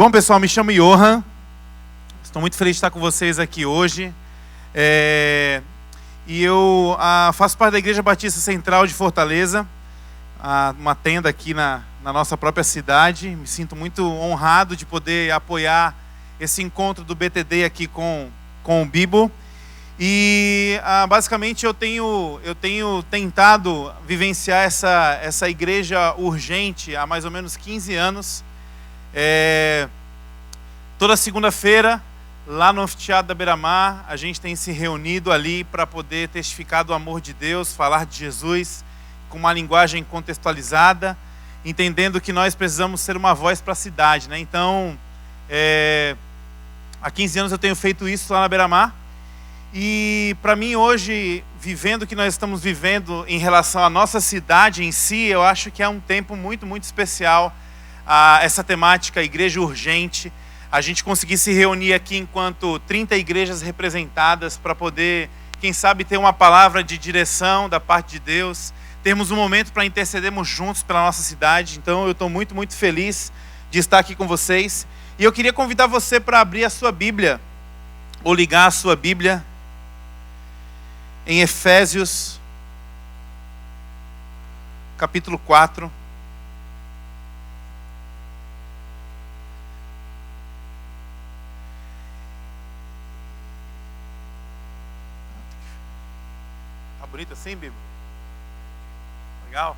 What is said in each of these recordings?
Bom, pessoal, me chamo Johan. Estou muito feliz de estar com vocês aqui hoje. E eu faço parte da Igreja Batista Central de Fortaleza, uma tenda aqui na nossa própria cidade. Me sinto muito honrado de poder apoiar esse encontro do BTD aqui com o Bibo. E basicamente eu tenho tentado vivenciar essa igreja urgente há mais ou menos 15 anos. Toda segunda-feira, lá no Anfiteatro da Beira-Mar, a gente tem se reunido ali para poder testificar do amor de Deus, falar de Jesus com uma linguagem contextualizada, entendendo que nós precisamos ser uma voz para a cidade, né? Então, há 15 anos eu tenho feito isso lá na Beira-Mar. E para mim hoje, vivendo o que nós estamos vivendo em relação à nossa cidade em si, eu acho que é um tempo muito, muito especial. Essa temática, igreja urgente, a gente conseguir se reunir aqui enquanto 30 igrejas representadas para poder, quem sabe, ter uma palavra de direção da parte de Deus, termos um momento para intercedermos juntos pela nossa cidade. Então eu estou muito, muito feliz de estar aqui com vocês. E eu queria convidar você para abrir a sua Bíblia, ou ligar a sua Bíblia, em Efésios, capítulo 4. Tá bonito assim, Bíblia? Legal?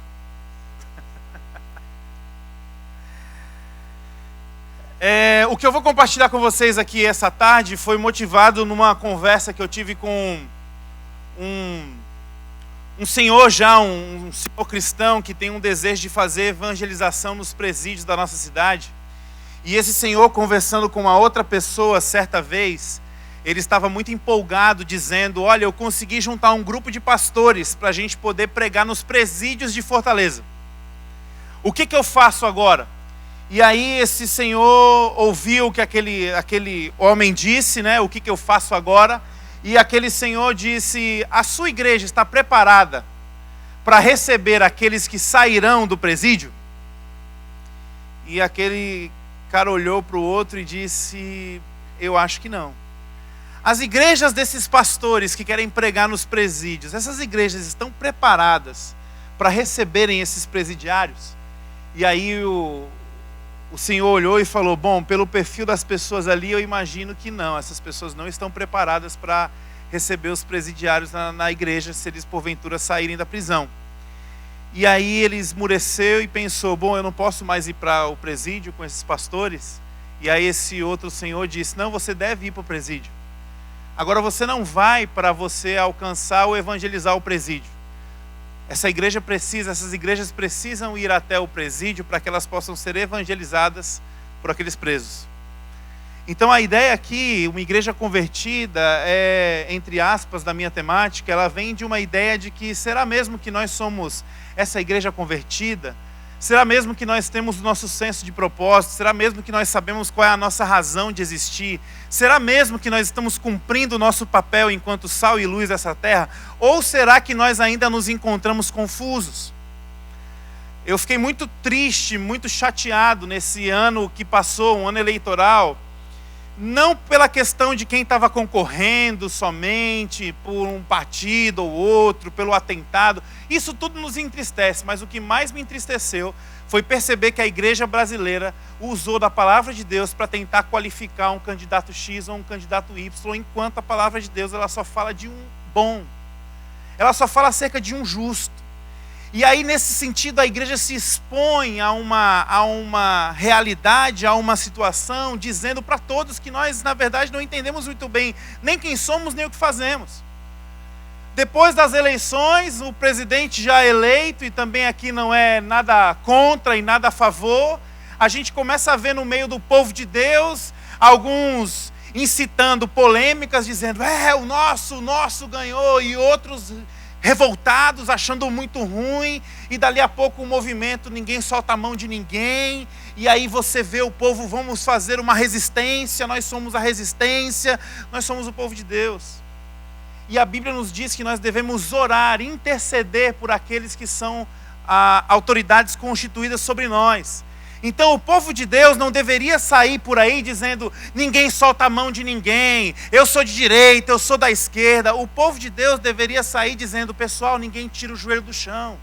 O que eu vou compartilhar com vocês aqui essa tarde foi motivado numa conversa que eu tive com um senhor já, um senhor cristão que tem um desejo de fazer evangelização nos presídios da nossa cidade. E esse senhor, conversando com uma outra pessoa certa vez, ele estava muito empolgado, dizendo: olha, eu consegui juntar um grupo de pastores para a gente poder pregar nos presídios de Fortaleza. O que eu faço agora? E aí esse senhor ouviu o que aquele homem disse, né? O que eu faço agora? E aquele senhor disse: a sua igreja está preparada para receber aqueles que sairão do presídio? E aquele cara olhou para o outro e disse: eu acho que não. As igrejas desses pastores que querem pregar nos presídios, essas igrejas estão preparadas para receberem esses presidiários? E aí o senhor olhou e falou: bom, pelo perfil das pessoas ali, eu imagino que não. Essas pessoas não estão preparadas para receber os presidiários na igreja, se eles porventura saírem da prisão. E aí ele esmureceu e pensou: bom, eu não posso mais ir para o presídio com esses pastores. E aí esse outro senhor disse: não, você deve ir para o presídio. Agora você não vai para você alcançar ou evangelizar o presídio. Essas igrejas precisam ir até o presídio para que elas possam ser evangelizadas por aqueles presos. Então a ideia aqui, uma igreja convertida, entre aspas, da minha temática, ela vem de uma ideia de que será mesmo que nós somos essa igreja convertida? Será mesmo que nós temos o nosso senso de propósito? Será mesmo que nós sabemos qual é a nossa razão de existir? Será mesmo que nós estamos cumprindo o nosso papel enquanto sal e luz dessa terra? Ou será que nós ainda nos encontramos confusos? Eu fiquei muito triste, muito chateado nesse ano que passou, um ano eleitoral, não pela questão de quem estava concorrendo somente, por um partido ou outro, pelo atentado. Isso tudo nos entristece, mas o que mais me entristeceu foi perceber que a igreja brasileira usou da palavra de Deus para tentar qualificar um candidato X ou um candidato Y, enquanto a palavra de Deus ela só fala de um bom, ela só fala acerca de um justo. E aí, nesse sentido, a igreja se expõe a uma realidade, a uma situação, dizendo para todos que nós, na verdade, não entendemos muito bem nem quem somos, nem o que fazemos. Depois das eleições, o presidente já eleito, e também aqui não é nada contra e nada a favor, a gente começa a ver no meio do povo de Deus, alguns incitando polêmicas, dizendo: o nosso ganhou, e outros revoltados, achando muito ruim, e dali a pouco o movimento, ninguém solta a mão de ninguém, e aí você vê o povo: vamos fazer uma resistência, nós somos a resistência, nós somos o povo de Deus. E a Bíblia nos diz que nós devemos orar, interceder por aqueles que são autoridades constituídas sobre nós. Então o povo de Deus não deveria sair por aí dizendo: ninguém solta a mão de ninguém, eu sou de direita, eu sou da esquerda. O povo de Deus deveria sair dizendo: pessoal, ninguém tira o joelho do chão,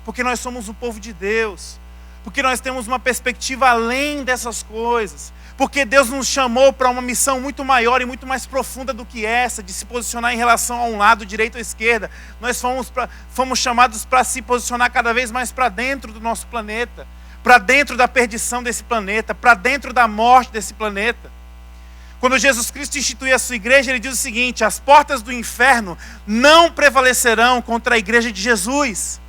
porque nós somos o povo de Deus, porque nós temos uma perspectiva além dessas coisas, porque Deus nos chamou para uma missão muito maior e muito mais profunda do que essa, de se posicionar em relação a um lado, direita ou esquerda. Nós fomos chamados para se posicionar cada vez mais para dentro do nosso planeta, para dentro da perdição desse planeta, para dentro da morte desse planeta. Quando Jesus Cristo institui a sua igreja, ele diz o seguinte: as portas do inferno não prevalecerão contra a igreja de Jesus.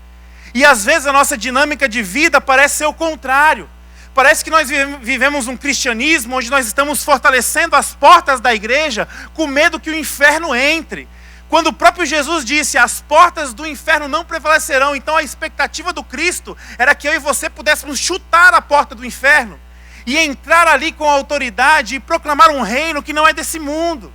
E às vezes a nossa dinâmica de vida parece ser o contrário. Parece que nós vivemos um cristianismo onde nós estamos fortalecendo as portas da igreja com medo que o inferno entre. Quando o próprio Jesus disse: as portas do inferno não prevalecerão, então a expectativa do Cristo era que eu e você pudéssemos chutar a porta do inferno e entrar ali com autoridade e proclamar um reino que não é desse mundo.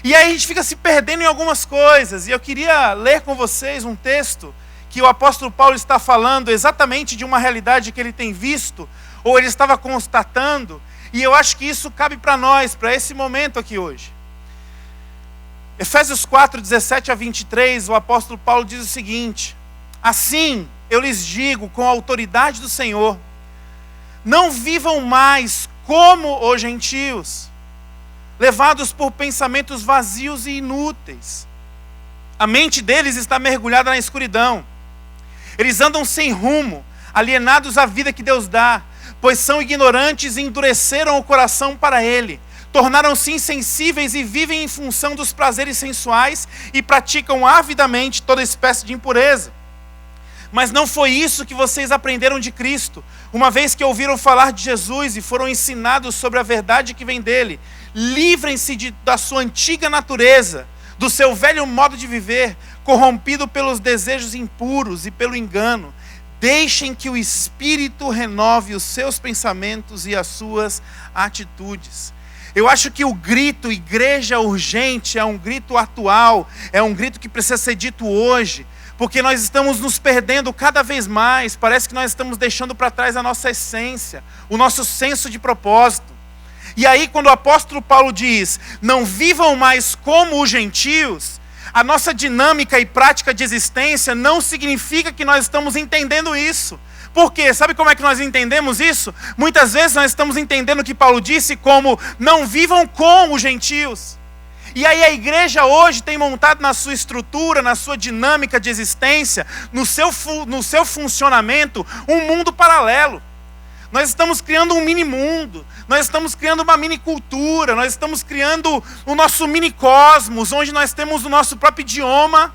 E aí a gente fica se perdendo em algumas coisas. E eu queria ler com vocês um texto que o apóstolo Paulo está falando exatamente de uma realidade que ele tem visto, ou ele estava constatando, e eu acho que isso cabe para nós, para esse momento aqui hoje. Efésios 4, 17 a 23, o apóstolo Paulo diz o seguinte: assim eu lhes digo com a autoridade do Senhor, não vivam mais como os gentios, levados por pensamentos vazios e inúteis. A mente deles está mergulhada na escuridão. Eles andam sem rumo, alienados à vida que Deus dá, pois são ignorantes e endureceram o coração para Ele. Tornaram-se insensíveis e vivem em função dos prazeres sensuais e praticam avidamente toda espécie de impureza. Mas não foi isso que vocês aprenderam de Cristo, uma vez que ouviram falar de Jesus e foram ensinados sobre a verdade que vem dele. Livrem-se da sua antiga natureza, do seu velho modo de viver, corrompido pelos desejos impuros e pelo engano. Deixem que o Espírito renove os seus pensamentos e as suas atitudes. Eu acho que o grito igreja urgente é um grito atual, é um grito que precisa ser dito hoje, porque nós estamos nos perdendo cada vez mais. Parece que nós estamos deixando para trás a nossa essência, o nosso senso de propósito. E aí quando o apóstolo Paulo diz: não vivam mais como os gentios, a nossa dinâmica e prática de existência não significa que nós estamos entendendo isso. Por quê? Sabe como é que nós entendemos isso? Muitas vezes nós estamos entendendo o que Paulo disse como: não vivam com os gentios. E aí a igreja hoje tem montado na sua estrutura, na sua dinâmica de existência, no seu funcionamento, um mundo paralelo. Nós estamos criando um mini mundo, nós estamos criando uma mini cultura, nós estamos criando o nosso mini cosmos, onde nós temos o nosso próprio idioma,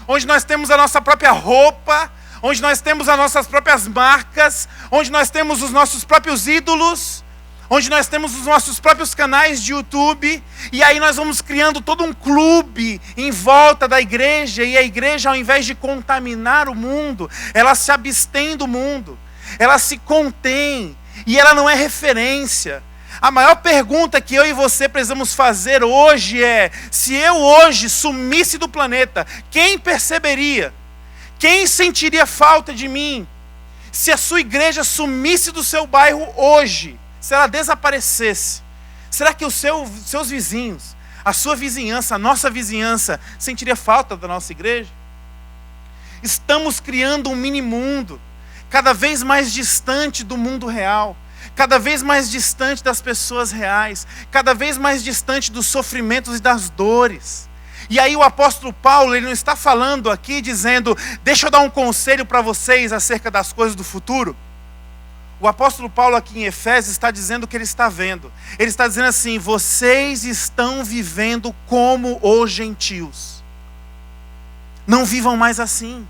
onde nós temos a nossa própria roupa, onde nós temos as nossas próprias marcas, onde nós temos os nossos próprios ídolos, onde nós temos os nossos próprios canais de YouTube, e aí nós vamos criando todo um clube em volta da igreja, e a igreja, ao invés de contaminar o mundo, ela se abstém do mundo, ela se contém, e ela não é referência. A maior pergunta que eu e você precisamos fazer hoje é: se eu hoje sumisse do planeta, quem perceberia? Quem sentiria falta de mim? Se a sua igreja sumisse do seu bairro hoje, se ela desaparecesse, será que os seus vizinhos, a sua vizinhança, a nossa vizinhança, sentiria falta da nossa igreja? Estamos criando um mini mundo, cada vez mais distante do mundo real, cada vez mais distante das pessoas reais, cada vez mais distante dos sofrimentos e das dores. E aí o apóstolo Paulo, ele não está falando aqui dizendo: deixa eu dar um conselho para vocês acerca das coisas do futuro. O apóstolo Paulo aqui em Efésios está dizendo o que ele está vendo. Ele está dizendo assim: vocês estão vivendo como os gentios. Não vivam mais assim.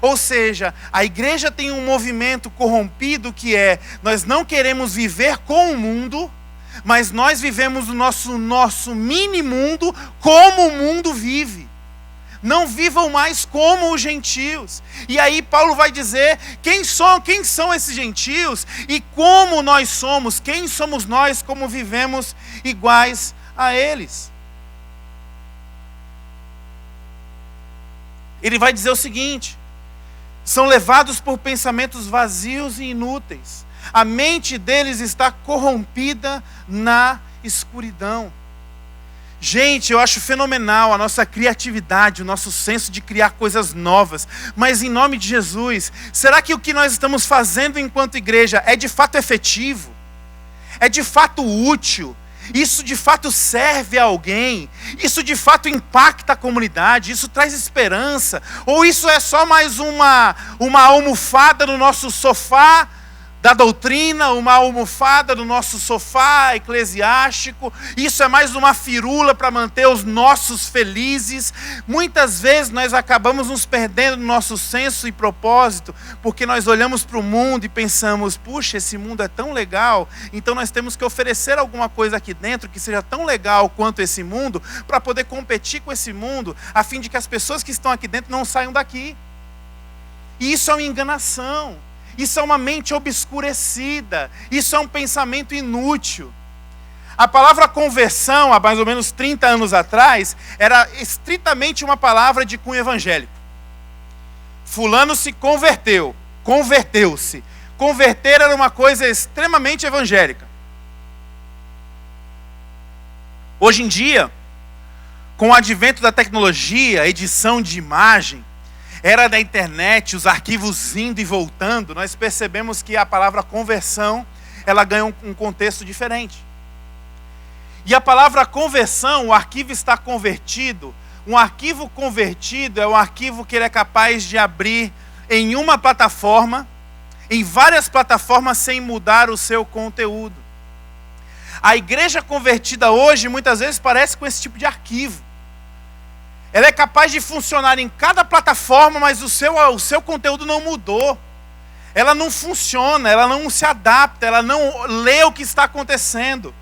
Ou seja, a igreja tem um movimento corrompido que é: nós não queremos viver com o mundo, mas nós vivemos o nosso mini mundo como o mundo vive. Não vivam mais como os gentios. E aí Paulo vai dizer quem são esses gentios e como nós somos, quem somos nós, como vivemos iguais a eles. Ele vai dizer o seguinte: São levados por pensamentos vazios e inúteis. A mente deles está corrompida na escuridão. Gente, eu acho fenomenal a nossa criatividade, o nosso senso de criar coisas novas. Mas em nome de Jesus, será que o que nós estamos fazendo enquanto igreja é de fato efetivo? É de fato útil? Isso de fato serve a alguém? Isso de fato impacta a comunidade? Isso traz esperança? Ou isso é só mais uma almofada no nosso sofá da doutrina, uma almofada no nosso sofá eclesiástico? Isso é mais uma firula para manter os nossos felizes? Muitas vezes nós acabamos nos perdendo no nosso senso e propósito, porque nós olhamos para o mundo e pensamos, puxa, esse mundo é tão legal, então nós temos que oferecer alguma coisa aqui dentro que seja tão legal quanto esse mundo, para poder competir com esse mundo, a fim de que as pessoas que estão aqui dentro não saiam daqui. E isso é uma enganação. Isso é uma mente obscurecida. Isso é um pensamento inútil. A palavra conversão, há mais ou menos 30 anos atrás, era estritamente uma palavra de cunho evangélico. Fulano se converteu, converteu-se. Converter era uma coisa extremamente evangélica. Hoje em dia, com o advento da tecnologia, edição de imagem, era da internet, os arquivos indo e voltando, nós percebemos que a palavra conversão, ela ganha um contexto diferente. E a palavra conversão, o arquivo está convertido. Um arquivo convertido é um arquivo que ele é capaz de abrir em uma plataforma, em várias plataformas, sem mudar o seu conteúdo. A igreja convertida hoje, muitas vezes, parece com esse tipo de arquivo. Ela é capaz de funcionar em cada plataforma, mas o seu conteúdo não mudou. Ela não funciona, ela não se adapta, ela não lê o que está acontecendo.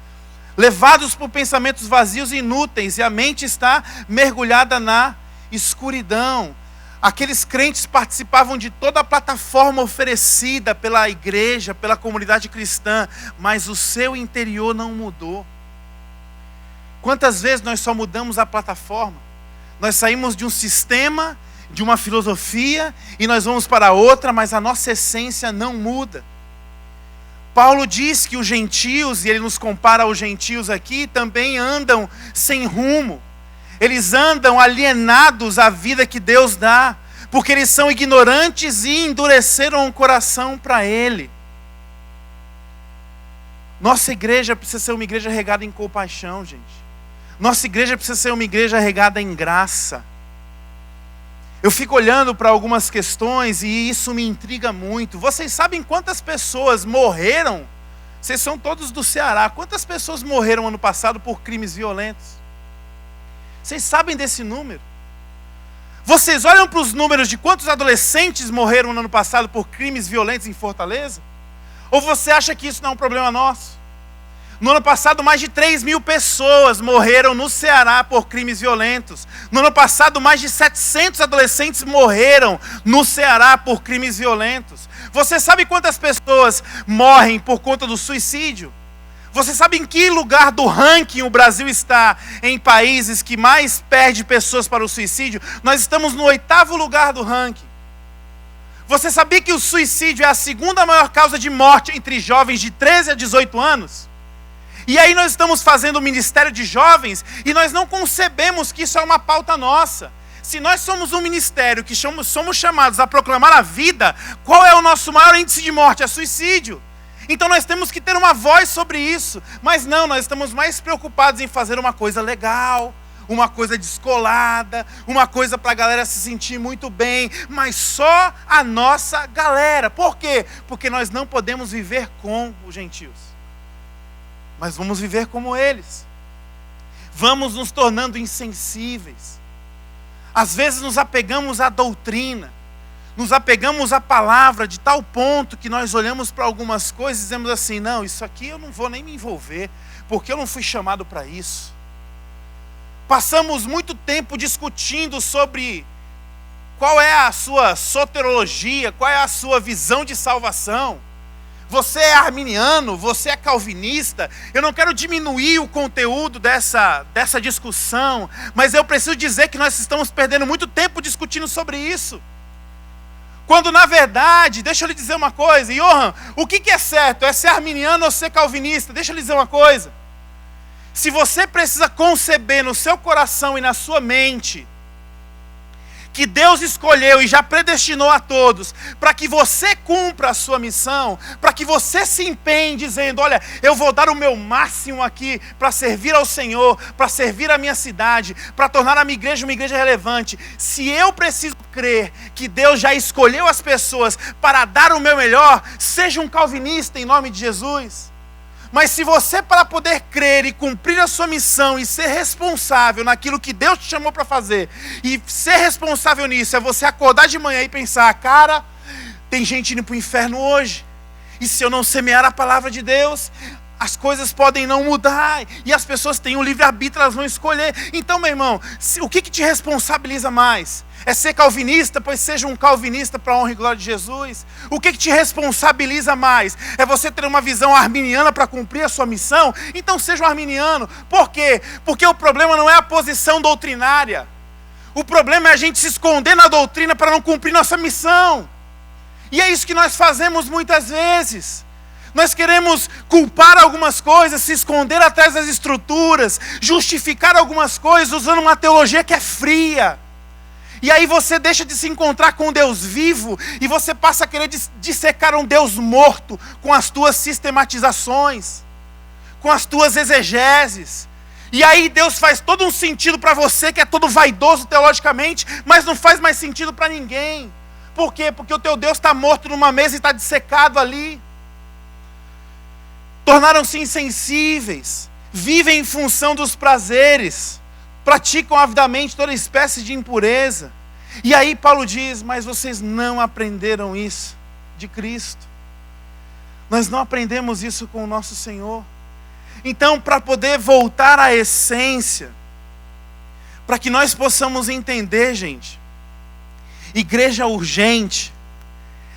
Levados por pensamentos vazios e inúteis, e a mente está mergulhada na escuridão. Aqueles crentes participavam de toda a plataforma oferecida pela igreja, pela comunidade cristã, mas o seu interior não mudou. Quantas vezes nós só mudamos a plataforma? Nós saímos de um sistema, de uma filosofia, e nós vamos para outra, mas a nossa essência não muda. Paulo diz que os gentios, e ele nos compara aos gentios aqui, também andam sem rumo. Eles andam alienados à vida que Deus dá, porque eles são ignorantes e endureceram o coração para Ele. Nossa igreja precisa ser uma igreja regada em compaixão, gente. Nossa igreja precisa ser uma igreja regada em graça. Eu fico olhando para algumas questões e isso me intriga muito. Vocês sabem quantas pessoas morreram? Vocês são todos do Ceará. Quantas pessoas morreram ano passado por crimes violentos? Vocês sabem desse número? Vocês olham para os números de quantos adolescentes morreram no ano passado por crimes violentos em Fortaleza? Ou você acha que isso não é um problema nosso? No ano passado, mais de 3.000 pessoas morreram no Ceará por crimes violentos. No ano passado, mais de 700 adolescentes morreram no Ceará por crimes violentos. Você sabe quantas pessoas morrem por conta do suicídio? Você sabe em que lugar do ranking o Brasil está em países que mais perde pessoas para o suicídio? Nós estamos no 8º lugar do ranking. Você sabia que o suicídio é a segunda maior causa de morte entre jovens de 13 a 18 anos? E aí nós estamos fazendo o ministério de jovens e nós não concebemos que isso é uma pauta nossa. Se nós somos um ministério que somos chamados a proclamar a vida, qual é o nosso maior índice de morte? É suicídio. Então nós temos que ter uma voz sobre isso. Mas não, nós estamos mais preocupados em fazer uma coisa legal, uma coisa descolada, uma coisa para a galera se sentir muito bem, mas só a nossa galera. Por quê? Porque nós não podemos viver com os gentios, mas vamos viver como eles. Vamos nos tornando insensíveis. Às vezes nos apegamos à doutrina, nos apegamos à palavra de tal ponto que nós olhamos para algumas coisas e dizemos assim, não, isso aqui eu não vou nem me envolver, porque eu não fui chamado para isso. Passamos muito tempo discutindo sobre qual é a sua soteriologia, qual é a sua visão de salvação. Você é arminiano, você é calvinista. Eu não quero diminuir o conteúdo dessa discussão, mas eu preciso dizer que nós estamos perdendo muito tempo discutindo sobre isso. Quando na verdade, deixa eu lhe dizer uma coisa, Johan, o que é certo? É ser arminiano ou ser calvinista? Deixa eu lhe dizer uma coisa. Se você precisa conceber no seu coração e na sua mente que Deus escolheu e já predestinou a todos, para que você cumpra a sua missão, para que você se empenhe dizendo, olha, eu vou dar o meu máximo aqui para servir ao Senhor, para servir a minha cidade, para tornar a minha igreja uma igreja relevante. Se eu preciso crer que Deus já escolheu as pessoas para dar o meu melhor, seja um calvinista em nome de Jesus. Mas se você, para poder crer e cumprir a sua missão e ser responsável naquilo que Deus te chamou para fazer, e ser responsável nisso é você acordar de manhã e pensar, cara, tem gente indo para o inferno hoje, e se eu não semear a palavra de Deus, as coisas podem não mudar, e as pessoas têm um livre-arbítrio, elas vão escolher. Então, meu irmão, o que te responsabiliza mais? É ser calvinista? Pois seja um calvinista para a honra e glória de Jesus. O que te responsabiliza mais? É você ter uma visão arminiana para cumprir a sua missão? Então seja um arminiano. Por quê? Porque o problema não é a posição doutrinária. O problema é a gente se esconder na doutrina para não cumprir nossa missão. E é isso que nós fazemos muitas vezes. Nós queremos culpar algumas coisas, se esconder atrás das estruturas, justificar algumas coisas usando uma teologia que é fria. E aí você deixa de se encontrar com um Deus vivo e você passa a querer dissecar um Deus morto com as tuas sistematizações, com as tuas exegeses. E aí Deus faz todo um sentido para você que é todo vaidoso teologicamente, mas não faz mais sentido para ninguém. Por quê? Porque o teu Deus está morto numa mesa e está dissecado ali. Tornaram-se insensíveis, vivem em função dos prazeres, praticam avidamente toda espécie de impureza. E aí Paulo diz, mas vocês não aprenderam isso de Cristo. Nós não aprendemos isso com o nosso Senhor. Então, para poder voltar à essência, para que nós possamos entender, gente, igreja urgente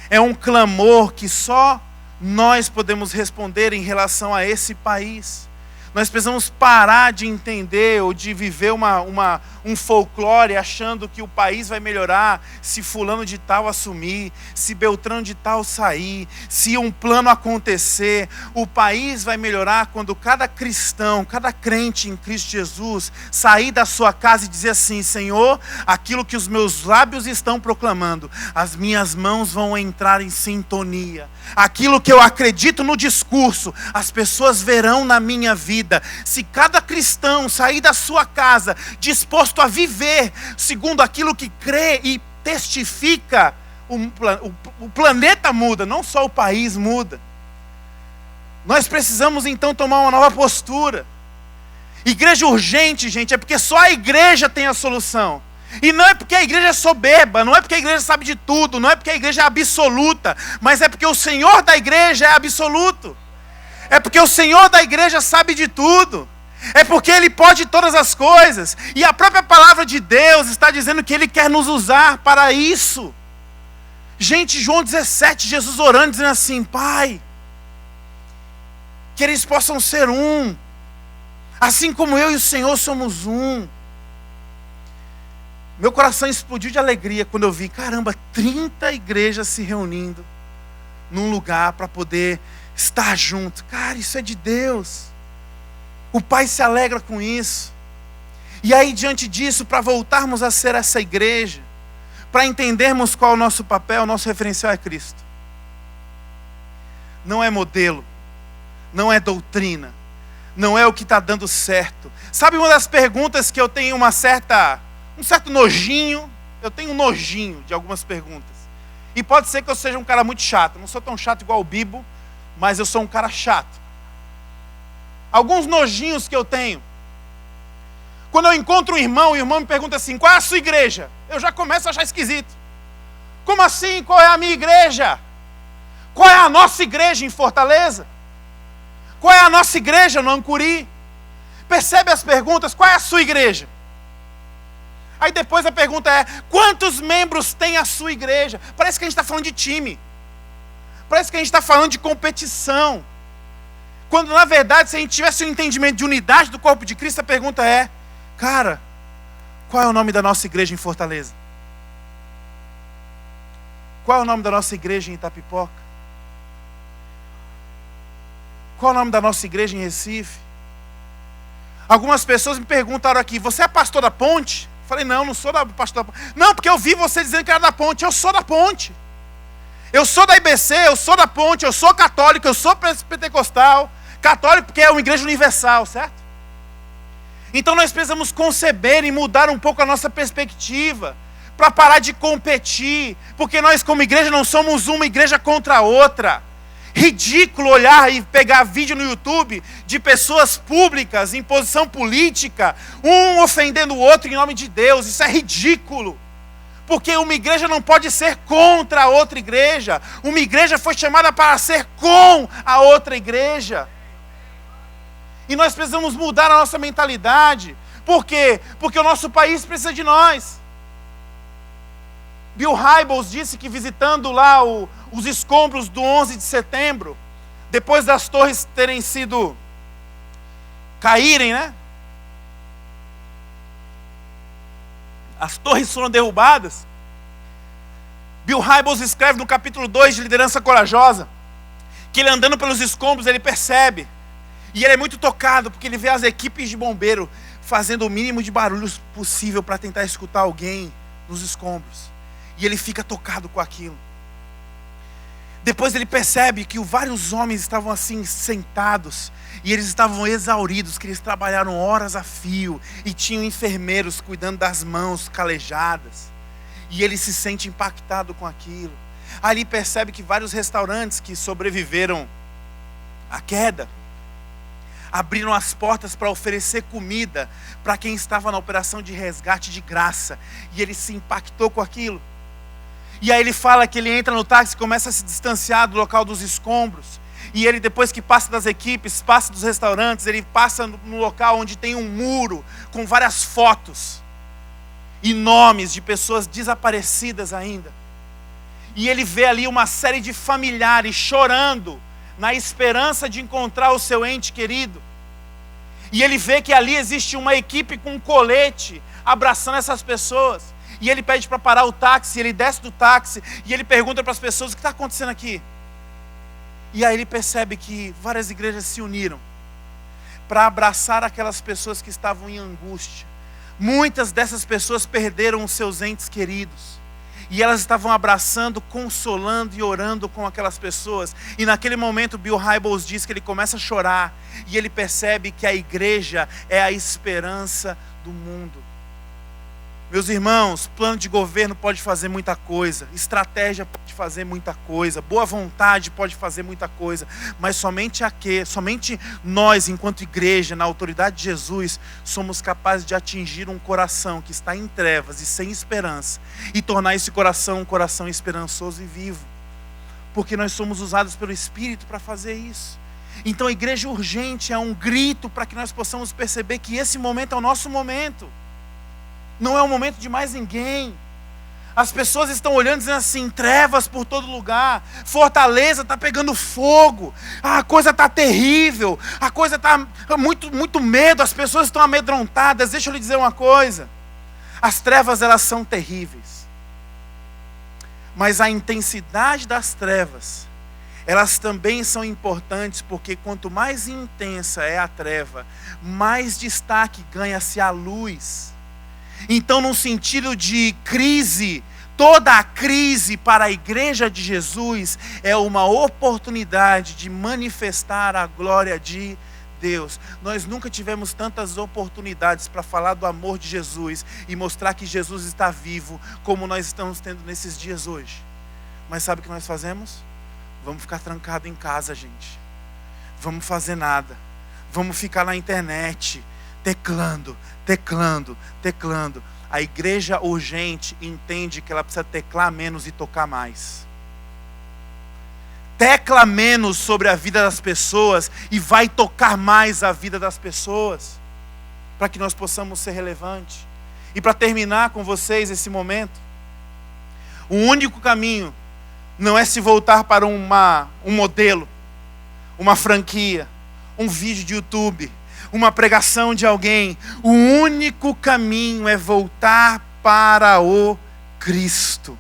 é um clamor que só nós podemos responder em relação a esse país. Nós precisamos parar de entender ou de viver um folclore achando que o país vai melhorar se fulano de tal assumir, se Beltrano de tal sair, se um plano acontecer. O país vai melhorar quando cada cristão, cada crente em Cristo Jesus sair da sua casa e dizer assim, Senhor, aquilo que os meus lábios estão proclamando, as minhas mãos vão entrar em sintonia. Aquilo que eu acredito no discurso, as pessoas verão na minha vida. Se cada cristão sair da sua casa disposto a viver segundo aquilo que crê e testifica, o planeta muda, não só o país muda. Nós precisamos então tomar uma nova postura. Igreja urgente, gente, é porque só a igreja tem a solução. E não é porque a igreja é soberba, não é porque a igreja sabe de tudo, não é porque a igreja é absoluta, mas é porque o Senhor da igreja é absoluto. É porque o Senhor da igreja sabe de tudo. É porque Ele pode todas as coisas. E a própria palavra de Deus está dizendo que Ele quer nos usar para isso. Gente, João 17, Jesus orando, dizendo assim, Pai, que eles possam ser um, assim como eu e o Senhor somos um. Meu coração explodiu de alegria quando eu vi, caramba, 30 igrejas se reunindo num lugar para poder estar junto. Cara, isso é de Deus. O Pai se alegra com isso. E aí, diante disso, para voltarmos a ser essa igreja, para entendermos qual é o nosso papel, o nosso referencial é Cristo. Não é modelo, não é doutrina, não é o que está dando certo. Sabe uma das perguntas que eu tenho um certo nojinho? Eu tenho um nojinho de algumas perguntas. E pode ser que eu seja um cara muito chato. Eu não sou tão chato igual o Bibo, mas eu sou um cara chato. Alguns nojinhos que eu tenho. Quando eu encontro um irmão e o irmão me pergunta assim, qual é a sua igreja? Eu já começo a achar esquisito. Como assim? Qual é a minha igreja? Qual é a nossa igreja em Fortaleza? Qual é a nossa igreja no Ancuri? Percebe as perguntas? Qual é a sua igreja? Aí depois a pergunta é, quantos membros tem a sua igreja? Parece que a gente está falando de time. Parece que a gente está falando de competição. Quando na verdade, se a gente tivesse um entendimento de unidade do corpo de Cristo, a pergunta é, cara, qual é o nome da nossa igreja em Fortaleza? Qual é o nome da nossa igreja em Itapipoca? Qual é o nome da nossa igreja em Recife? Algumas pessoas me perguntaram aqui: você é pastor da Ponte? Eu falei: não sou pastor da Ponte. Não, porque eu vi você dizendo que era da Ponte. Eu sou da Ponte. Eu sou da IBC, eu sou da Ponte, eu sou católico, eu sou pentecostal. Católico porque é uma igreja universal, certo? Então nós precisamos conceber e mudar um pouco a nossa perspectiva, para parar de competir, porque nós como igreja não somos uma igreja contra a outra. Ridículo olhar e pegar vídeo no YouTube de pessoas públicas em posição política, um ofendendo o outro em nome de Deus. Isso é ridículo. Porque uma igreja não pode ser contra a outra igreja. Uma igreja foi chamada para ser com a outra igreja. E nós precisamos mudar a nossa mentalidade. Por quê? Porque o nosso país precisa de nós. Bill Hybels disse que visitando lá os escombros do 11 de setembro, depois das torres terem sido caírem, né? As torres foram derrubadas. Bill Hybels escreve no capítulo 2 de Liderança Corajosa, que ele andando pelos escombros, ele percebe, e ele é muito tocado, porque ele vê as equipes de bombeiro fazendo o mínimo de barulhos possível para tentar escutar alguém nos escombros. E ele fica tocado com aquilo. Depois ele percebe que vários homens estavam assim sentados, e eles estavam exauridos, que eles trabalharam horas a fio, e tinham enfermeiros cuidando das mãos calejadas. E ele se sente impactado com aquilo. Ali percebe que vários restaurantes que sobreviveram à queda abriram as portas para oferecer comida para quem estava na operação de resgate de graça. E ele se impactou com aquilo. E aí ele fala que ele entra no táxi e começa a se distanciar do local dos escombros. E ele, depois que passa das equipes, passa dos restaurantes, ele passa no local onde tem um muro com várias fotos e nomes de pessoas desaparecidas ainda. E ele vê ali uma série de familiares chorando na esperança de encontrar o seu ente querido. E ele vê que ali existe uma equipe com um colete abraçando essas pessoas. E ele pede para parar o táxi, ele desce do táxi e ele pergunta para as pessoas: o que está acontecendo aqui? E aí ele percebe que várias igrejas se uniram para abraçar aquelas pessoas que estavam em angústia. Muitas dessas pessoas perderam os seus entes queridos. E elas estavam abraçando, consolando e orando com aquelas pessoas. E naquele momento Bill Hybels diz que ele começa a chorar. E ele percebe que a igreja é a esperança do mundo. Meus irmãos, plano de governo pode fazer muita coisa, estratégia pode fazer muita coisa, boa vontade pode fazer muita coisa, mas somente nós, enquanto igreja, na autoridade de Jesus, somos capazes de atingir um coração que está em trevas e sem esperança, e tornar esse coração um coração esperançoso e vivo, porque nós somos usados pelo Espírito para fazer isso. Então a igreja urgente é um grito para que nós possamos perceber que esse momento é o nosso momento. Não é o momento de mais ninguém. As pessoas estão olhando dizendo assim: trevas por todo lugar, Fortaleza está pegando fogo, a coisa está terrível, a coisa está muito medo, as pessoas estão amedrontadas. Deixa eu lhe dizer uma coisa: as trevas, elas são terríveis, mas a intensidade das trevas, elas também são importantes, porque quanto mais intensa é a treva, mais destaque ganha-se a luz. Então, num sentido de crise, toda a crise para a igreja de Jesus é uma oportunidade de manifestar a glória de Deus. Nós nunca tivemos tantas oportunidades para falar do amor de Jesus e mostrar que Jesus está vivo, como nós estamos tendo nesses dias hoje. Mas sabe o que nós fazemos? Vamos ficar trancado em casa, gente. Vamos fazer nada. Vamos ficar na internet, teclando. A igreja urgente entende que ela precisa teclar menos e tocar mais. Tecla menos sobre a vida das pessoas e vai tocar mais a vida das pessoas, para que nós possamos ser relevantes. E para terminar com vocês esse momento, o único caminho não é se voltar para um modelo, uma franquia, um vídeo de YouTube, uma pregação de alguém. O único caminho é voltar para o Cristo.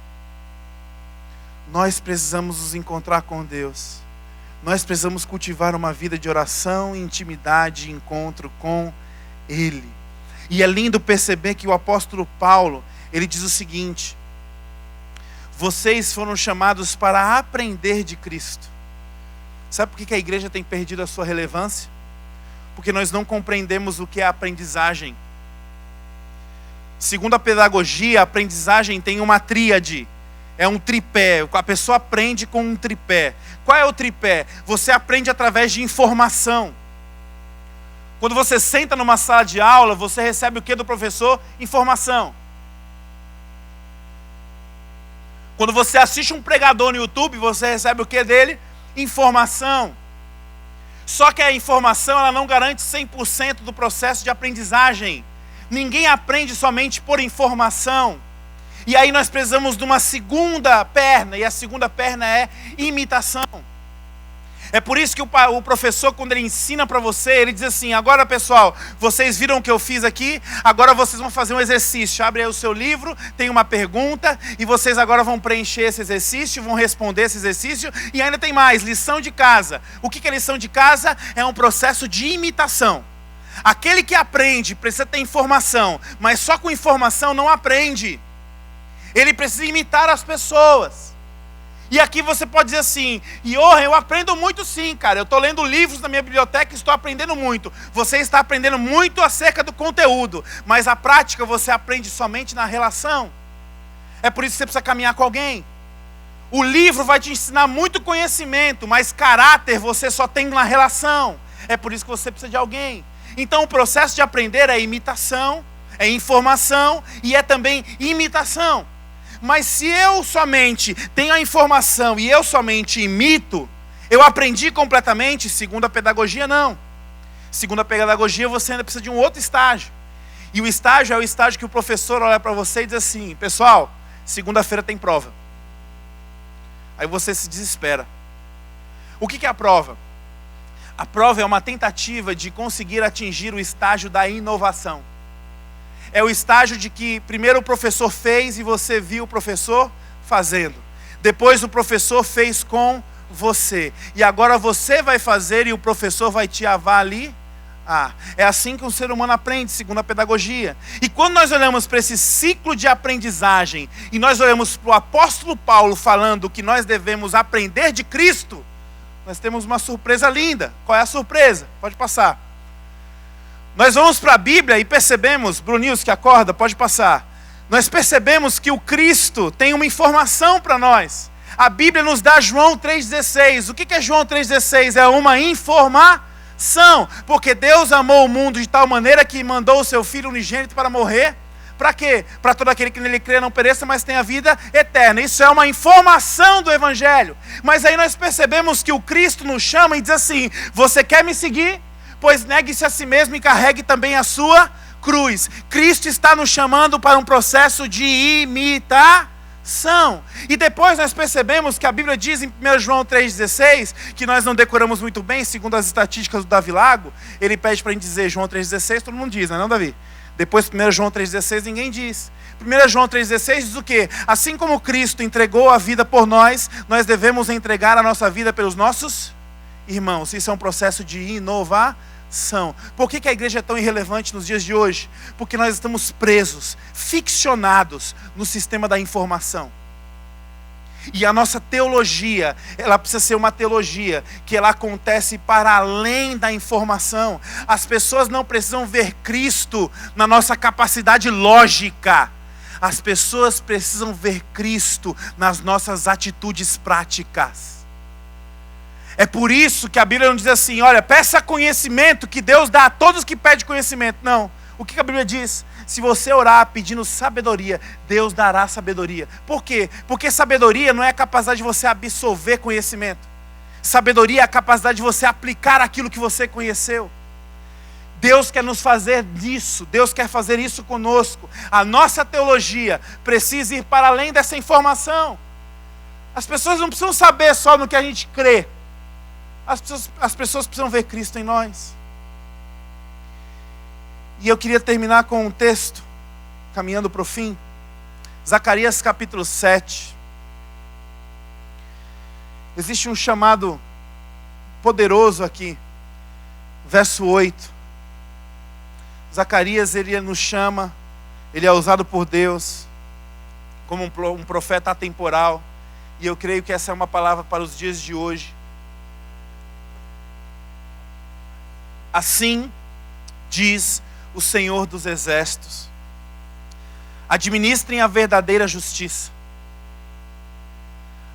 nós precisamos nos encontrar com Deus. Nós precisamos cultivar uma vida de oração, intimidade, encontro com Ele. E é lindo perceber que o apóstolo Paulo, ele diz o seguinte: vocês foram chamados para aprender de Cristo. Sabe por que a igreja tem perdido a sua relevância? Porque nós não compreendemos o que é aprendizagem. Segundo a pedagogia, a aprendizagem tem uma tríade. É um tripé. A pessoa aprende com um tripé. Qual é o tripé? Você aprende através de informação. Quando você senta numa sala de aula, você recebe o que do professor? Informação. Quando você assiste um pregador no YouTube, você recebe o que dele? Informação. Só que a informação, ela não garante 100% do processo de aprendizagem. Ninguém aprende somente por informação. E aí nós precisamos de uma segunda perna, e a segunda perna é imitação. É por isso que o professor, quando ele ensina para você, ele diz assim: agora pessoal, vocês viram o que eu fiz aqui? Agora vocês vão fazer um exercício. Abre aí o seu livro, tem uma pergunta, e vocês agora vão preencher esse exercício, vão responder esse exercício, e ainda tem mais, lição de casa. O que é lição de casa? É um processo de imitação. Aquele que aprende precisa ter informação, mas só com informação não aprende. Ele precisa imitar as pessoas. E aqui você pode dizer assim: Johan, eu aprendo muito sim, cara. Eu estou lendo livros na minha biblioteca e estou aprendendo muito. Você está aprendendo muito acerca do conteúdo, mas a prática você aprende somente na relação. É por isso que você precisa caminhar com alguém. O livro vai te ensinar muito conhecimento, mas caráter você só tem na relação. É por isso que você precisa de alguém. Então o processo de aprender é imitação, é informação e é também imitação. Mas se eu somente tenho a informação e eu somente imito, eu aprendi completamente? Segundo a pedagogia, não. Segundo a pedagogia, você ainda precisa de um outro estágio. E o estágio é o estágio que o professor olha para você e diz assim: pessoal, segunda-feira tem prova. Aí você se desespera. O que é a prova? A prova é uma tentativa de conseguir atingir o estágio da inovação. É o estágio de que primeiro o professor fez e você viu o professor fazendo. Depois o professor fez com você. E agora você vai fazer e o professor vai te avaliar. É assim que um ser humano aprende, segundo a pedagogia. E quando nós olhamos para esse ciclo de aprendizagem e nós olhamos para o apóstolo Paulo falando que nós devemos aprender de Cristo, nós temos uma surpresa linda. Qual é a surpresa? Pode passar. Nós vamos para a Bíblia e percebemos, Brunils que acorda, pode passar. Nós percebemos que o Cristo tem uma informação para nós. A Bíblia nos dá João 3,16. O que é João 3,16? É uma informação. Porque Deus amou o mundo de tal maneira que mandou o seu Filho unigênito para morrer. Para quê? Para todo aquele que nele crê não pereça, mas tenha vida eterna. Isso é uma informação do Evangelho. Mas aí nós percebemos que o Cristo nos chama e diz assim: você quer me seguir? Pois negue-se a si mesmo e carregue também a sua cruz. Cristo está nos chamando para um processo de imitação. E depois nós percebemos que a Bíblia diz em 1 João 3,16, que nós não decoramos muito bem, segundo as estatísticas do Davi Lago. Ele pede para a gente dizer João 3,16, todo mundo diz, não é não, Davi? Depois 1 João 3,16 ninguém diz. 1 João 3,16 diz o quê? Assim como Cristo entregou a vida por nós, nós devemos entregar a nossa vida pelos nossos irmãos. Isso é um processo de inovação. Por que a igreja é tão irrelevante nos dias de hoje? Porque nós estamos presos, ficcionados no sistema da informação. E a nossa teologia, ela precisa ser uma teologia que ela acontece para além da informação. As pessoas não precisam ver Cristo na nossa capacidade lógica. As pessoas precisam ver Cristo nas nossas atitudes práticas. É por isso que a Bíblia não diz assim: olha, peça conhecimento que Deus dá a todos que pedem conhecimento. Não. O que a Bíblia diz? Se você orar pedindo sabedoria, Deus dará sabedoria. Por quê? Porque sabedoria não é a capacidade de você absorver conhecimento. Sabedoria é a capacidade de você aplicar aquilo que você conheceu. Deus quer nos fazer disso. Deus quer fazer isso conosco. A nossa teologia precisa ir para além dessa informação. As pessoas não precisam saber só no que a gente crê. As pessoas precisam ver Cristo em nós. E eu queria terminar com um texto, caminhando para o fim. Zacarias capítulo 7. Existe um chamado poderoso aqui. Verso 8. Zacarias, ele nos chama, ele é usado por Deus como um profeta atemporal. E eu creio que essa é uma palavra para os dias de hoje. Assim diz o Senhor dos Exércitos: administrem a verdadeira justiça.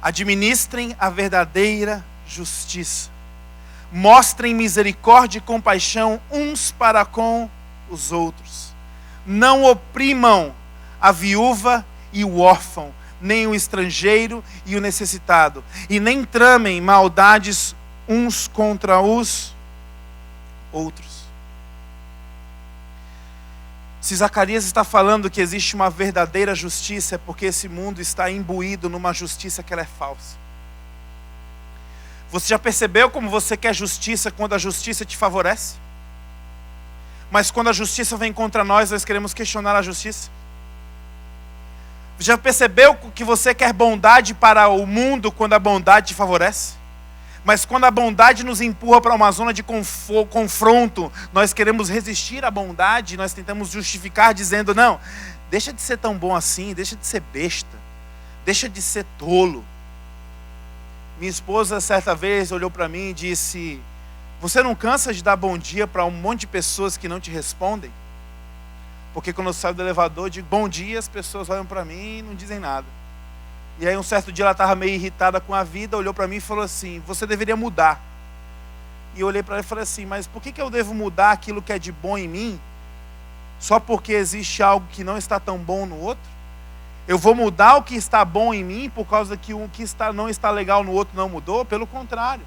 Administrem a verdadeira justiça. Mostrem misericórdia e compaixão uns para com os outros. Não oprimam a viúva e o órfão, nem o estrangeiro e o necessitado, e nem tramem maldades uns contra os outros. Se Zacarias está falando que existe uma verdadeira justiça, é porque esse mundo está imbuído numa justiça que ela é falsa. Você já percebeu como você quer justiça quando a justiça te favorece? Mas quando a justiça vem contra nós queremos questionar a justiça. Já percebeu que você quer bondade para o mundo quando a bondade te favorece? Mas quando a bondade nos empurra para uma zona de confronto, nós queremos resistir à bondade, nós tentamos justificar dizendo: não, deixa de ser tão bom assim, deixa de ser besta, deixa de ser tolo. Minha esposa certa vez olhou para mim e disse: você não cansa de dar bom dia para um monte de pessoas que não te respondem? Porque quando eu saio do elevador, eu digo bom dia, as pessoas olham para mim e não dizem nada. E aí um certo dia ela estava meio irritada com a vida, olhou para mim e falou assim: você deveria mudar. E eu olhei para ela e falei assim: mas por que eu devo mudar aquilo que é de bom em mim, só porque existe algo que não está tão bom no outro? Eu vou mudar o que está bom em mim por causa que o que não está legal no outro não mudou? Pelo contrário.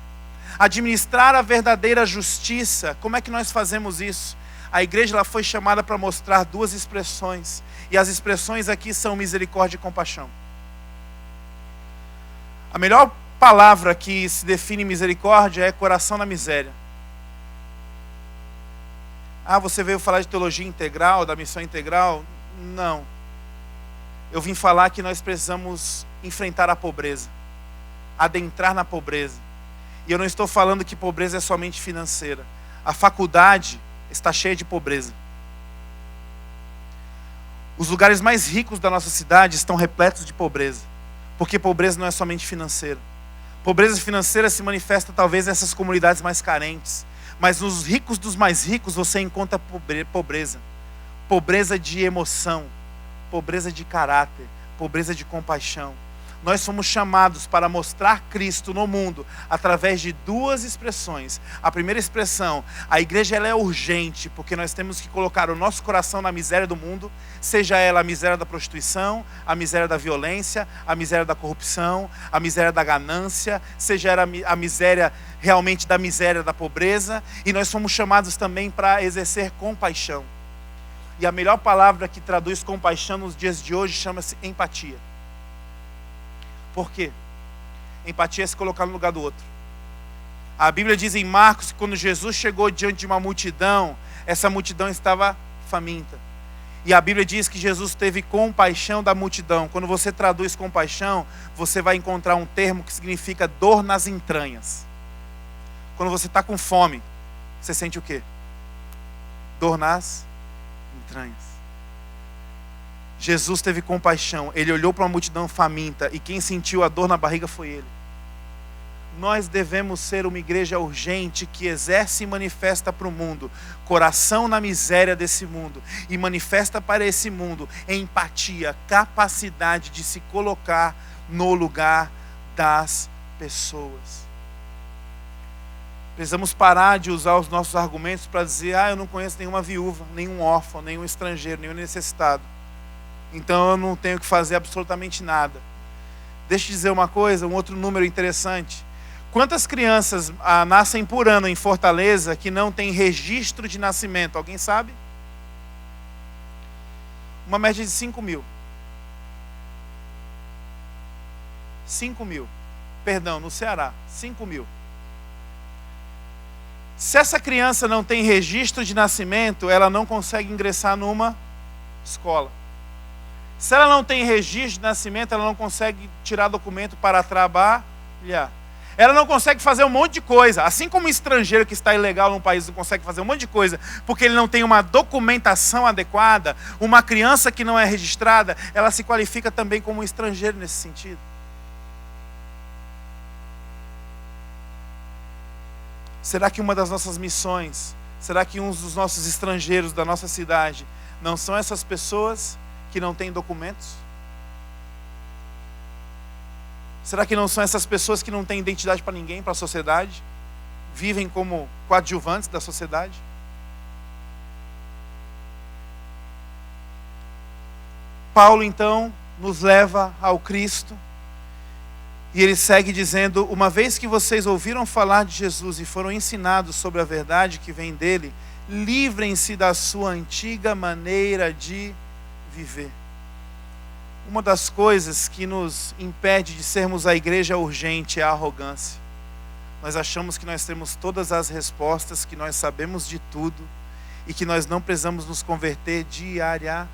Administrar a verdadeira justiça, como é que nós fazemos isso? A igreja ela foi chamada para mostrar duas expressões, e as expressões aqui são misericórdia e compaixão. A melhor palavra que se define misericórdia é coração na miséria. Ah, você veio falar de teologia integral, da missão integral? Não. Eu vim falar que nós precisamos enfrentar a pobreza, adentrar na pobreza. E eu não estou falando que pobreza é somente financeira. A faculdade está cheia de pobreza. Os lugares mais ricos da nossa cidade estão repletos de pobreza. Porque pobreza não é somente financeira. Pobreza financeira se manifesta talvez nessas comunidades mais carentes. Mas nos ricos dos mais ricos você encontra pobreza. Pobreza de emoção. Pobreza de caráter. Pobreza de compaixão. Nós fomos chamados para mostrar Cristo no mundo através de duas expressões. A primeira expressão: a igreja ela é urgente, porque nós temos que colocar o nosso coração na miséria do mundo, seja ela a miséria da prostituição, a miséria da violência, a miséria da corrupção, a miséria da ganância, seja ela a miséria realmente da miséria da pobreza. E nós fomos chamados também para exercer compaixão. E a melhor palavra que traduz compaixão nos dias de hoje chama-se empatia. Por quê? Empatia é se colocar no lugar do outro. A Bíblia diz em Marcos que quando Jesus chegou diante de uma multidão, essa multidão estava faminta. E a Bíblia diz que Jesus teve compaixão da multidão. Quando você traduz compaixão, você vai encontrar um termo que significa dor nas entranhas. Quando você está com fome, você sente o quê? Dor nas entranhas. Jesus teve compaixão, ele olhou para uma multidão faminta e quem sentiu a dor na barriga foi ele. Nós devemos ser uma igreja urgente que exerce e manifesta para o mundo, coração na miséria desse mundo, e manifesta para esse mundo empatia, capacidade de se colocar no lugar das pessoas. Precisamos parar de usar os nossos argumentos para dizer: eu não conheço nenhuma viúva, nenhum órfão, nenhum estrangeiro, nenhum necessitado, então eu não tenho que fazer absolutamente nada. Deixa eu dizer uma coisa, um outro número interessante. Quantas crianças nascem por ano em Fortaleza que não tem registro de nascimento? Alguém sabe? Uma média de 5 mil. 5 mil. Perdão, no Ceará, 5 mil. Se essa criança não tem registro de nascimento, ela não consegue ingressar numa escola. Se ela não tem registro de nascimento, ela não consegue tirar documento para trabalhar. Ela não consegue fazer um monte de coisa. Assim como um estrangeiro que está ilegal num país não consegue fazer um monte de coisa porque ele não tem uma documentação adequada, uma criança que não é registrada, ela se qualifica também como um estrangeiro nesse sentido. Será que uma das nossas missões, será que um dos nossos estrangeiros da nossa cidade não são essas pessoas que não têm documentos? Será que não são essas pessoas que não têm identidade para ninguém, para a sociedade? Vivem como coadjuvantes da sociedade? Paulo, então, nos leva ao Cristo. E ele segue dizendo: uma vez que vocês ouviram falar de Jesus e foram ensinados sobre a verdade que vem dele, livrem-se da sua antiga maneira de viver. Uma das coisas que nos impede de sermos a igreja urgente é a arrogância. Nós achamos que nós temos todas as respostas, que nós sabemos de tudo e que nós não precisamos nos converter diariamente.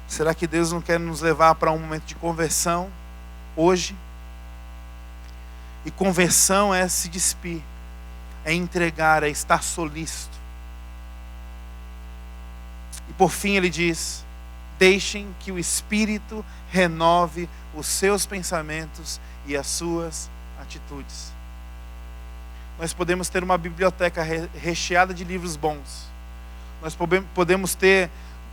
Será que Deus não quer nos levar para um momento de conversão hoje? E conversão é se despir, é entregar, é estar solícito. E por fim ele diz: deixem que o Espírito renove os seus pensamentos e as suas atitudes. Nós podemos ter uma biblioteca recheada de livros bons. Nós podemos ter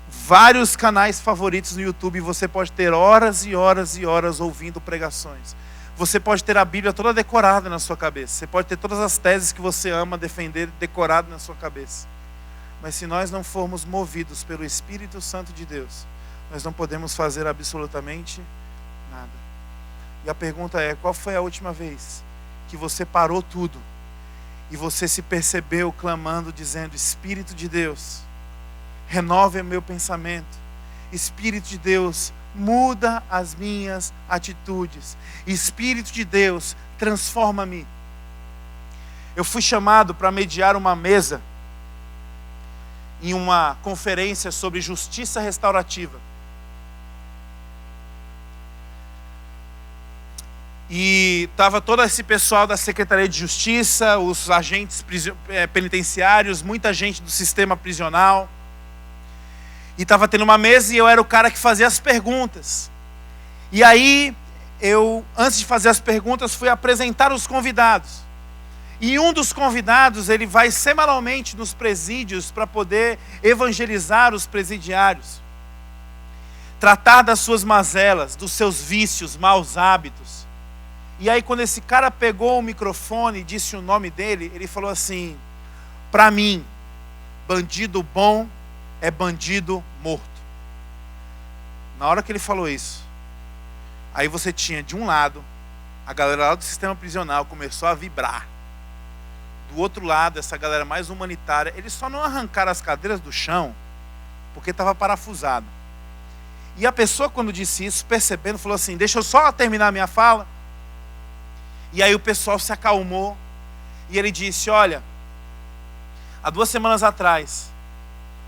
vários canais favoritos no YouTube. Você pode ter horas e horas e horas ouvindo pregações. Você pode ter a Bíblia toda decorada na sua cabeça. Você pode ter todas as teses que você ama defender decorado na sua cabeça. Mas se nós não formos movidos pelo Espírito Santo de Deus, nós não podemos fazer absolutamente nada. E a pergunta é: qual foi a última vez que você parou tudo e você se percebeu clamando, dizendo: Espírito de Deus, renove o meu pensamento. Espírito de Deus, muda as minhas atitudes. Espírito de Deus, transforma-me. Eu fui chamado para mediar uma mesa em uma conferência sobre justiça restaurativa. E estava todo esse pessoal da Secretaria de Justiça, os agentes penitenciários, muita gente do sistema prisional. E estava tendo uma mesa e eu era o cara que fazia as perguntas. E aí, antes de fazer as perguntas, fui apresentar os convidados. E um dos convidados, ele vai semanalmente nos presídios para poder evangelizar os presidiários. Tratar das suas mazelas, dos seus vícios, maus hábitos. E aí quando esse cara pegou o microfone e disse o nome dele, ele falou assim: para mim, bandido bom é bandido morto. Na hora que ele falou isso, aí você tinha de um lado, a galera lá do sistema prisional começou a vibrar. Do outro lado, essa galera mais humanitária, eles só não arrancaram as cadeiras do chão porque estava parafusado. E a pessoa, quando disse isso, percebendo, falou assim: deixa eu só terminar a minha fala. E aí o pessoal se acalmou e ele disse: olha, há 2 semanas atrás,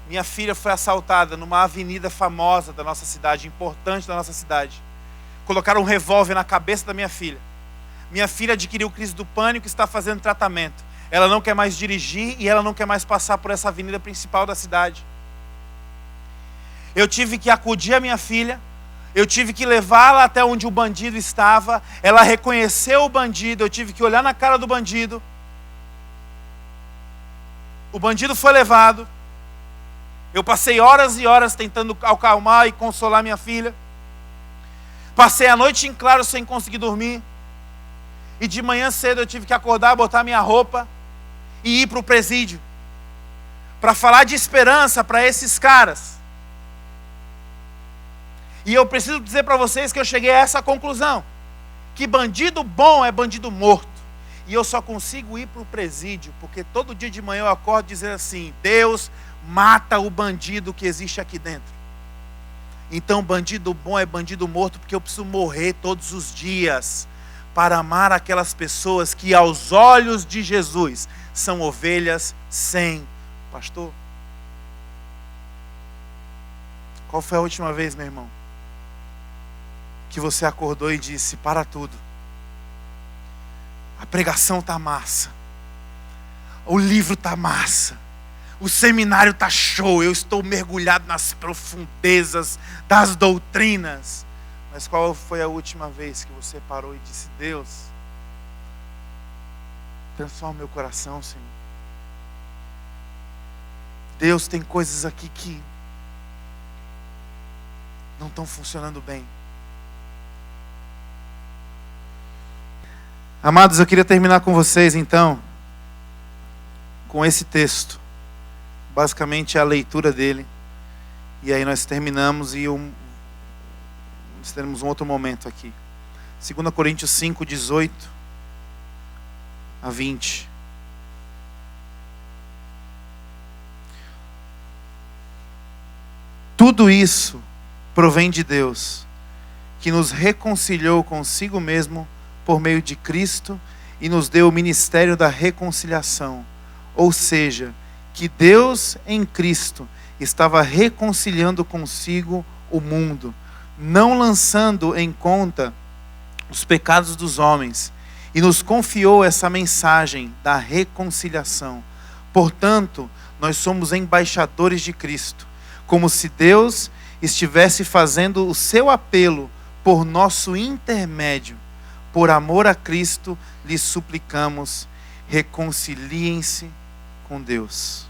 minha filha foi assaltada numa avenida famosa da nossa cidade, importante da nossa cidade. Colocaram um revólver na cabeça da minha filha. Minha filha adquiriu crise do pânico e está fazendo tratamento. Ela não quer mais dirigir e ela não quer mais passar por essa avenida principal da cidade. Eu tive que acudir a minha filha, eu tive que levá-la até onde o bandido estava. Ela reconheceu o bandido, eu tive que olhar na cara do bandido. O bandido foi levado. Eu passei horas e horas tentando acalmar e consolar minha filha. Passei a noite em claro sem conseguir dormir. E de manhã cedo eu tive que acordar, botar minha roupa e ir para o presídio para falar de esperança para esses caras. E eu preciso dizer para vocês que eu cheguei a essa conclusão: que bandido bom é bandido morto. E eu só consigo ir para o presídio porque todo dia de manhã eu acordo dizendo assim: Deus, mata o bandido que existe aqui dentro. Então bandido bom é bandido morto porque eu preciso morrer todos os dias para amar aquelas pessoas que aos olhos de Jesus são ovelhas sem pastor. Qual foi a última vez, meu irmão, que você acordou e disse: para tudo. A pregação tá massa. O livro tá massa. O seminário tá show. Eu estou mergulhado nas profundezas das doutrinas. Mas qual foi a última vez que você parou e disse: Deus, transforma meu coração, Senhor. Deus, tem coisas aqui que não estão funcionando bem. Amados, eu queria terminar com vocês então, com esse texto. Basicamente é a leitura dele. E aí nós terminamos e nós teremos um outro momento aqui. 2 Coríntios 5, 18 a 20. Tudo isso provém de Deus, que nos reconciliou consigo mesmo por meio de Cristo e nos deu o ministério da reconciliação. Ou seja, que Deus em Cristo estava reconciliando consigo o mundo, não lançando em conta os pecados dos homens, e nos confiou essa mensagem da reconciliação. Portanto, nós somos embaixadores de Cristo, como se Deus estivesse fazendo o seu apelo por nosso intermédio. Por amor a Cristo, lhes suplicamos, reconciliem-se com Deus.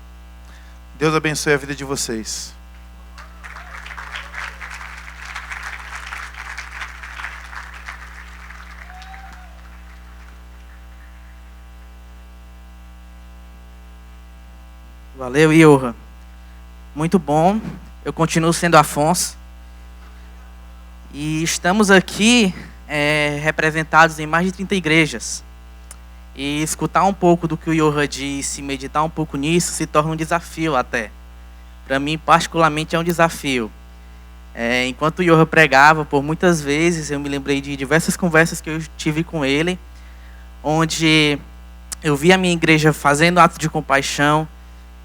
Deus abençoe a vida de vocês. Valeu, Johan. Muito bom. Eu continuo sendo Afonso. E estamos aqui representados em mais de 30 igrejas. E escutar um pouco do que o Johan disse, meditar um pouco nisso, se torna um desafio até. Para mim, particularmente, é um desafio. Enquanto o Johan pregava, por muitas vezes, eu me lembrei de diversas conversas que eu tive com ele, onde eu vi a minha igreja fazendo atos de compaixão,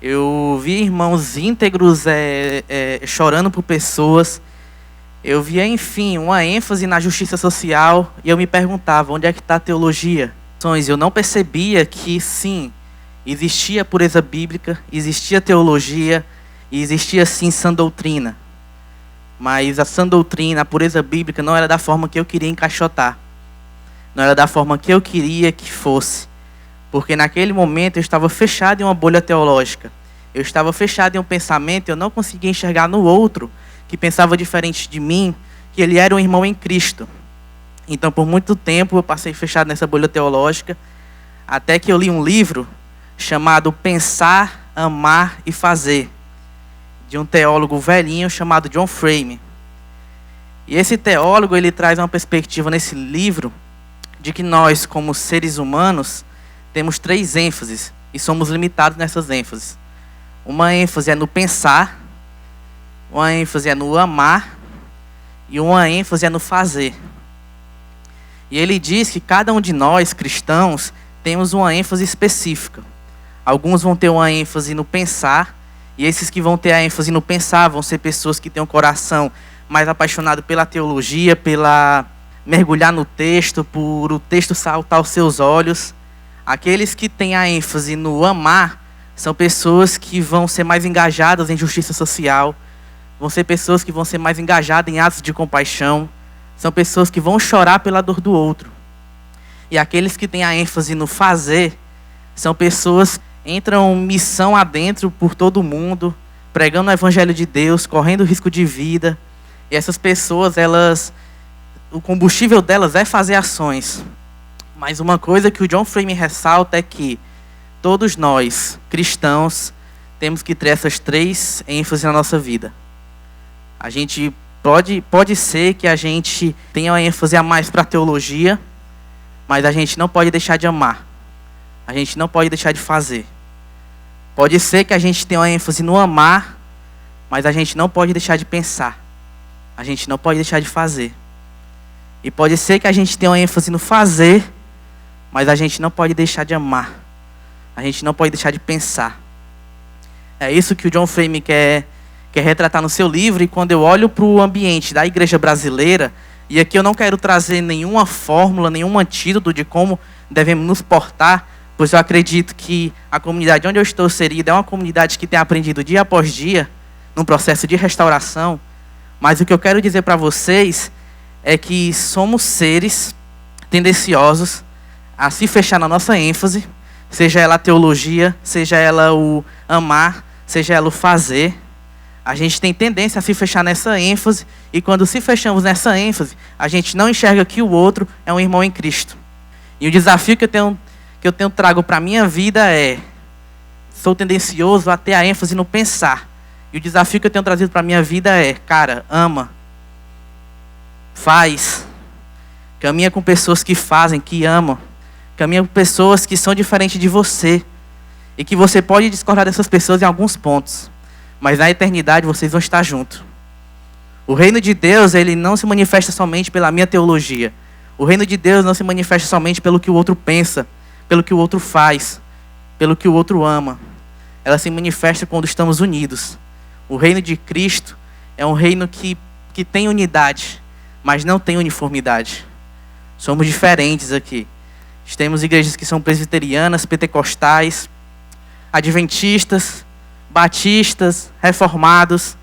eu vi irmãos íntegros chorando por pessoas, eu via, enfim, uma ênfase na justiça social, e eu me perguntava, onde é que está a teologia? Eu não percebia que, sim, existia pureza bíblica, existia teologia, e existia, sim, sã doutrina. Mas a sã doutrina, a pureza bíblica, não era da forma que eu queria encaixotar. Não era da forma que eu queria que fosse. Porque naquele momento eu estava fechado em uma bolha teológica. Eu estava fechado em um pensamento, eu não conseguia enxergar no outro, que pensava diferente de mim, que ele era um irmão em Cristo. Então, por muito tempo, eu passei fechado nessa bolha teológica, até que eu li um livro chamado Pensar, Amar e Fazer, de um teólogo velhinho chamado John Frame. E esse teólogo, ele traz uma perspectiva nesse livro, de que nós, como seres humanos, temos 3 ênfases, e somos limitados nessas ênfases. Uma ênfase é no pensar, uma ênfase é no amar, e uma ênfase é no fazer. E ele diz que cada um de nós, cristãos, temos uma ênfase específica. Alguns vão ter uma ênfase no pensar, e esses que vão ter a ênfase no pensar vão ser pessoas que têm um coração mais apaixonado pela teologia, pela mergulhar no texto, por o texto saltar aos seus olhos. Aqueles que têm a ênfase no amar são pessoas que vão ser mais engajadas em justiça social, vão ser pessoas que vão ser mais engajadas em atos de compaixão, são pessoas que vão chorar pela dor do outro. E aqueles que têm a ênfase no fazer são pessoas que entram missão adentro por todo mundo, pregando o evangelho de Deus, correndo risco de vida. E essas pessoas, o combustível delas é fazer ações. Mas uma coisa que o John Frame ressalta é que todos nós, cristãos, temos que ter essas 3 ênfases na nossa vida. A gente pode ser que a gente tenha uma ênfase a mais para a teologia, mas a gente não pode deixar de amar. A gente não pode deixar de fazer. Pode ser que a gente tenha uma ênfase no amar, mas a gente não pode deixar de pensar. A gente não pode deixar de fazer. E pode ser que a gente tenha uma ênfase no fazer, mas a gente não pode deixar de amar. A gente não pode deixar de pensar. É isso que o John Frame quer retratar no seu livro. E quando eu olho para o ambiente da igreja brasileira, E aqui eu não quero trazer nenhuma fórmula, nenhum antídoto de como devemos nos portar, pois eu acredito que a comunidade onde eu estou inserida é uma comunidade que tem aprendido dia após dia, num processo de restauração. Mas o que eu quero dizer para vocês é que somos seres tendenciosos a se fechar na nossa ênfase, seja ela a teologia, seja ela o amar, seja ela o fazer. A gente tem tendência a se fechar nessa ênfase, e quando se fechamos nessa ênfase, a gente não enxerga que o outro é um irmão em Cristo. E o desafio que eu tenho trago para a minha vida é: sou tendencioso a ter a ênfase no pensar. E o desafio que eu tenho trazido para a minha vida é: cara, ama, faz, caminha com pessoas que fazem, que amam, caminha com pessoas que são diferentes de você, e que você pode discordar dessas pessoas em alguns pontos, mas na eternidade vocês vão estar juntos. O reino de Deus, ele não se manifesta somente pela minha teologia. O reino de Deus não se manifesta somente pelo que o outro pensa, pelo que o outro faz, pelo que o outro ama. Ela se manifesta quando estamos unidos. O reino de Cristo é um reino que tem unidade, mas não tem uniformidade. Somos diferentes aqui. Temos igrejas que são presbiterianas, pentecostais, adventistas, batistas, reformados.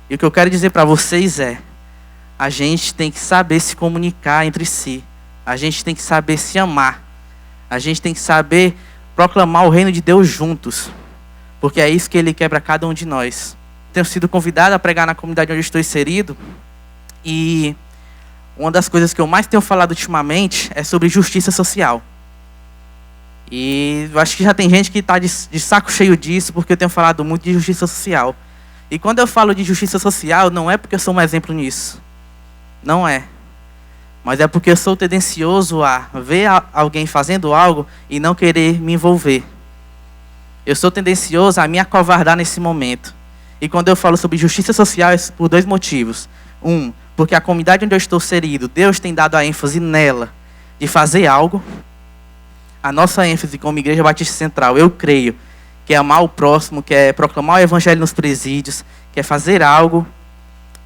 E o que eu quero dizer para vocês é: a gente tem que saber se comunicar entre si. A gente tem que saber se amar. A gente tem que saber proclamar o reino de Deus juntos. Porque é isso que Ele quer para cada um de nós. Tenho sido convidado a pregar na comunidade onde eu estou inserido. E uma das coisas que eu mais tenho falado ultimamente é sobre justiça social. E eu acho que já tem gente que está de saco cheio disso, porque eu tenho falado muito de justiça social. E quando eu falo de justiça social, não é porque eu sou um exemplo nisso. Não é. Mas é porque eu sou tendencioso a ver alguém fazendo algo e não querer me envolver. Eu sou tendencioso a me acovardar nesse momento. E quando eu falo sobre justiça social, é por dois motivos. Um, porque a comunidade onde eu estou inserido, Deus tem dado a ênfase nela de fazer algo. A nossa ênfase como Igreja Batista Central, eu creio, que é amar o próximo, que é proclamar o evangelho nos presídios, que é fazer algo.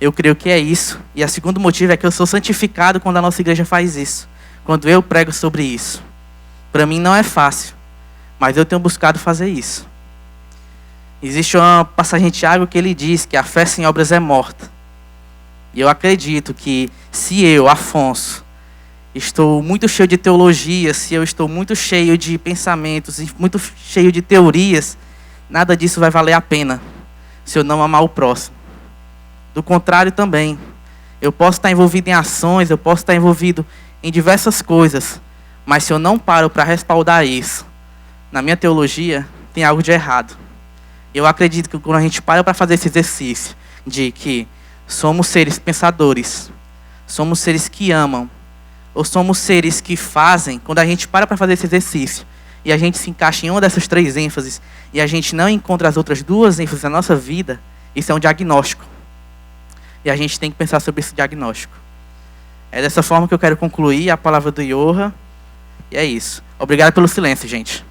Eu creio que é isso. E o segundo motivo é que eu sou santificado quando a nossa igreja faz isso. Quando eu prego sobre isso. Para mim não é fácil, mas eu tenho buscado fazer isso. Existe uma passagem de Tiago que ele diz que a fé sem obras é morta. E eu acredito que se eu, Afonso, estou muito cheio de teologia, se eu estou muito cheio de pensamentos, muito cheio de teorias, nada disso vai valer a pena se eu não amar o próximo. Do contrário também, eu posso estar envolvido em ações, eu posso estar envolvido em diversas coisas, mas se eu não paro para respaldar isso, na minha teologia, tem algo de errado. Eu acredito que quando a gente para fazer esse exercício de que somos seres pensadores, somos seres que amam, ou somos seres que fazem, quando a gente para fazer esse exercício e a gente se encaixa em uma dessas três ênfases e a gente não encontra as outras duas ênfases na nossa vida, isso é um diagnóstico. E a gente tem que pensar sobre esse diagnóstico. É dessa forma que eu quero concluir a palavra do Yoha. E é isso. Obrigado pelo silêncio, gente.